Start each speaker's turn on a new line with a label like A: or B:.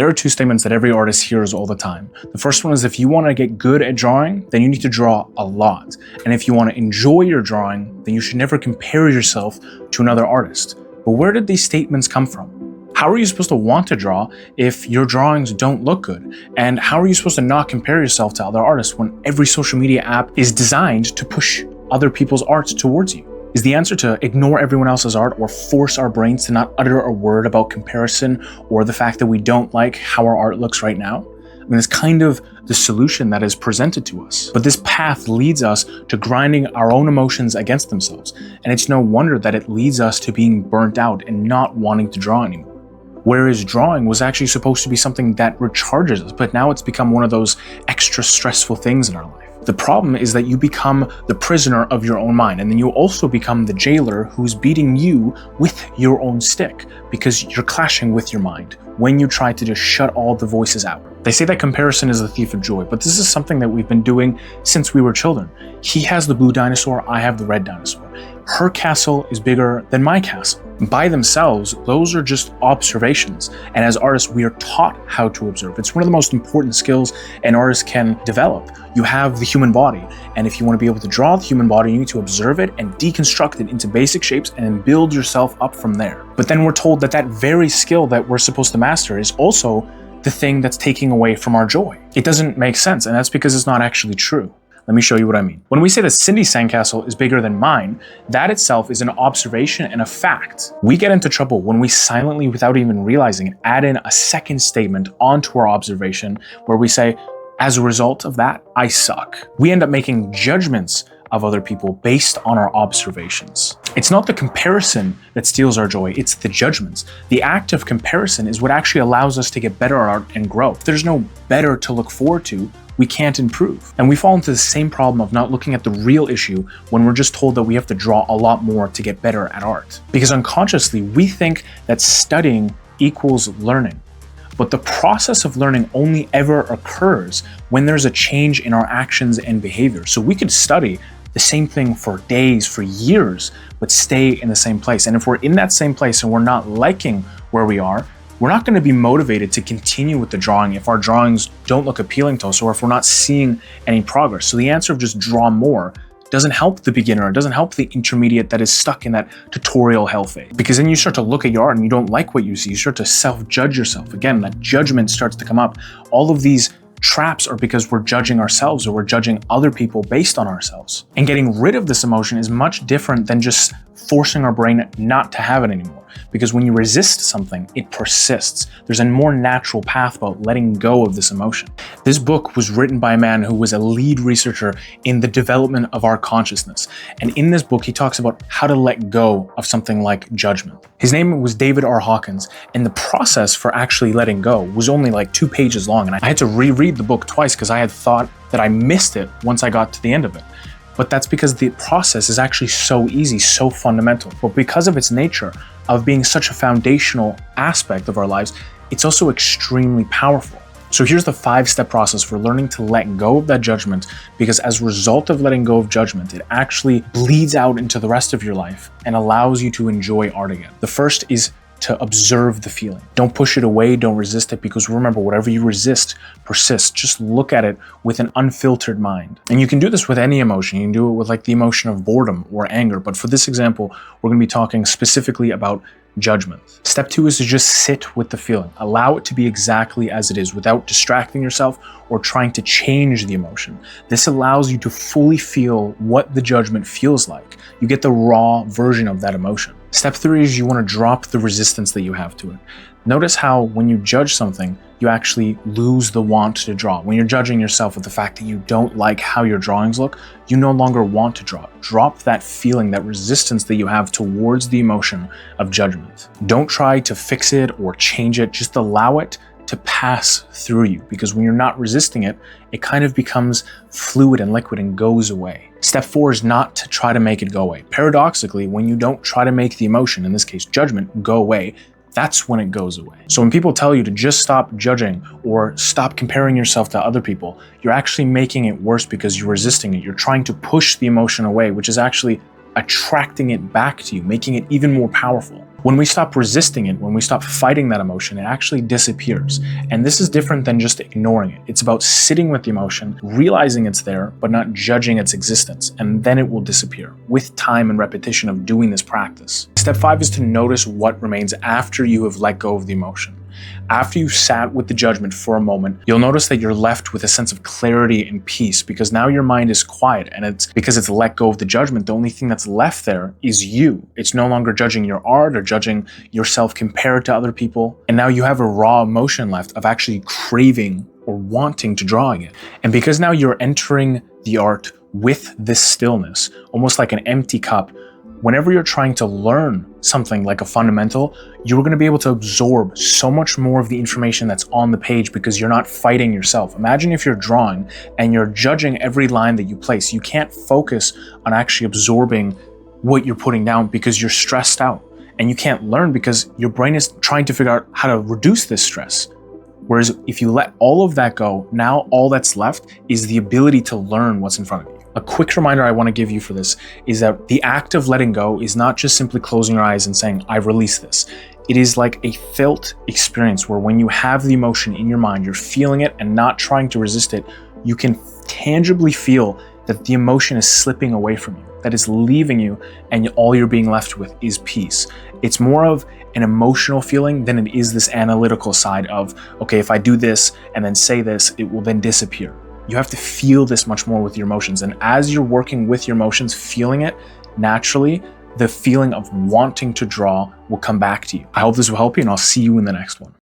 A: There are two statements that every artist hears all the time. The first one is if you want to get good at drawing, then you need to draw a lot. And if you want to enjoy your drawing, then you should never compare yourself to another artist. But where did these statements come from? How are you supposed to want to draw if your drawings don't look good? And how are you supposed to not compare yourself to other artists when every social media app is designed to push other people's art towards you? Is the answer to ignore everyone else's art or force our brains to not utter a word about comparison or the fact that we don't like how our art looks right now? I mean, it's kind of the solution that is presented to us. But this path leads us to grinding our own emotions against themselves. And it's no wonder that it leads us to being burnt out and not wanting to draw anymore. Whereas drawing was actually supposed to be something that recharges us, but now it's become one of those extra stressful things in our life. The problem is that you become the prisoner of your own mind, and then you also become the jailer who's beating you with your own stick because you're clashing with your mind when you try to just shut all the voices out. They say that comparison is the thief of joy, but this is something that we've been doing since we were children. He has the blue dinosaur, I have the red dinosaur. Her castle is bigger than my castle. By themselves, those are just observations. And as artists, we are taught how to observe. It's one of the most important skills an artist can develop. You have the human body. And if you want to be able to draw the human body, you need to observe it and deconstruct it into basic shapes and then build yourself up from there. But then we're told that that very skill that we're supposed to master is also the thing that's taking away from our joy. It doesn't make sense, and that's because it's not actually true. Let me show you what I mean. When we say that Cindy's sandcastle is bigger than mine, that itself is an observation and a fact. We get into trouble when we silently, without even realizing it, add in a second statement onto our observation where we say, as a result of that, I suck. We end up making judgments of other people based on our observations. It's not the comparison that steals our joy, it's the judgments. The act of comparison is what actually allows us to get better at art and grow. If there's no better to look forward to, we can't improve. And we fall into the same problem of not looking at the real issue when we're just told that we have to draw a lot more to get better at art. Because unconsciously, we think that studying equals learning. But the process of learning only ever occurs when there's a change in our actions and behavior. So we could study the same thing for days, for years, but stay in the same place. And if we're in that same place and we're not liking where we are, we're not going to be motivated to continue with the drawing if our drawings don't look appealing to us or if we're not seeing any progress. So the answer of just draw more doesn't help the beginner, it doesn't help the intermediate that is stuck in that tutorial hell phase. Because then you start to look at your art and you don't like what you see, you start to self-judge yourself. Again, that judgment starts to come up. All of these traps are because we're judging ourselves or we're judging other people based on ourselves. And getting rid of this emotion is much different than just forcing our brain not to have it anymore. Because when you resist something, it persists. There's a more natural path about letting go of this emotion. This book was written by a man who was a lead researcher in the development of our consciousness. And in this book, he talks about how to let go of something like judgment. His name was David R. Hawkins, and the process for actually letting go was only like 2 pages long. And I had to reread the book twice because I had thought that I missed it once I got to the end of it. But that's because the process is actually so easy, so fundamental. But because of its nature of being such a foundational aspect of our lives, it's also extremely powerful. So here's the 5-step process for learning to let go of that judgment, because as a result of letting go of judgment, it actually bleeds out into the rest of your life and allows you to enjoy art again. The first is to observe the feeling. Don't push it away, don't resist it, because remember, whatever you resist persists. Just look at it with an unfiltered mind. And you can do this with any emotion. You can do it with like the emotion of boredom or anger. But for this example, we're going to be talking specifically about judgment. Step 2 is to just sit with the feeling. Allow it to be exactly as it is without distracting yourself or trying to change the emotion. This allows you to fully feel what the judgment feels like. You get the raw version of that emotion. Step 3 is you want to drop the resistance that you have to it. Notice how when you judge something, you actually lose the want to draw. When you're judging yourself with the fact that you don't like how your drawings look, you no longer want to draw. Drop that feeling, that resistance that you have towards the emotion of judgment. Don't try to fix it or change it, just allow it to pass through you, because when you're not resisting it, it kind of becomes fluid and liquid and goes away. Step 4 is not to try to make it go away. Paradoxically, when you don't try to make the emotion, in this case judgment, go away, that's when it goes away. So when people tell you to just stop judging or stop comparing yourself to other people, you're actually making it worse because you're resisting it. You're trying to push the emotion away, which is actually attracting it back to you, making it even more powerful. When we stop resisting it, when we stop fighting that emotion, it actually disappears. And this is different than just ignoring it. It's about sitting with the emotion, realizing it's there, but not judging its existence, and then it will disappear with time and repetition of doing this practice. Step 5 is to notice what remains after you have let go of the emotion. After you've sat with the judgment for a moment, you'll notice that you're left with a sense of clarity and peace because now your mind is quiet, and it's because it's let go of the judgment. The only thing that's left there is you. It's no longer judging your art or judging yourself compared to other people. And now you have a raw emotion left of actually craving or wanting to draw again. And because now you're entering the art with this stillness, almost like an empty cup, whenever you're trying to learn something like a fundamental, you're going to be able to absorb so much more of the information that's on the page because you're not fighting yourself. Imagine if you're drawing and you're judging every line that you place. You can't focus on actually absorbing what you're putting down because you're stressed out, and you can't learn because your brain is trying to figure out how to reduce this stress. Whereas if you let all of that go, now all that's left is the ability to learn what's in front of you. A quick reminder I want to give you for this is that the act of letting go is not just simply closing your eyes and saying, I release this. It is like a felt experience where when you have the emotion in your mind, you're feeling it and not trying to resist it, you can tangibly feel that the emotion is slipping away from you, that it's leaving you, and all you're being left with is peace. It's more of an emotional feeling than it is this analytical side of, okay, if I do this and then say this, it will then disappear. You have to feel this much more with your emotions. And as you're working with your emotions, feeling it, naturally, the feeling of wanting to draw will come back to you. I hope this will help you, and I'll see you in the next one.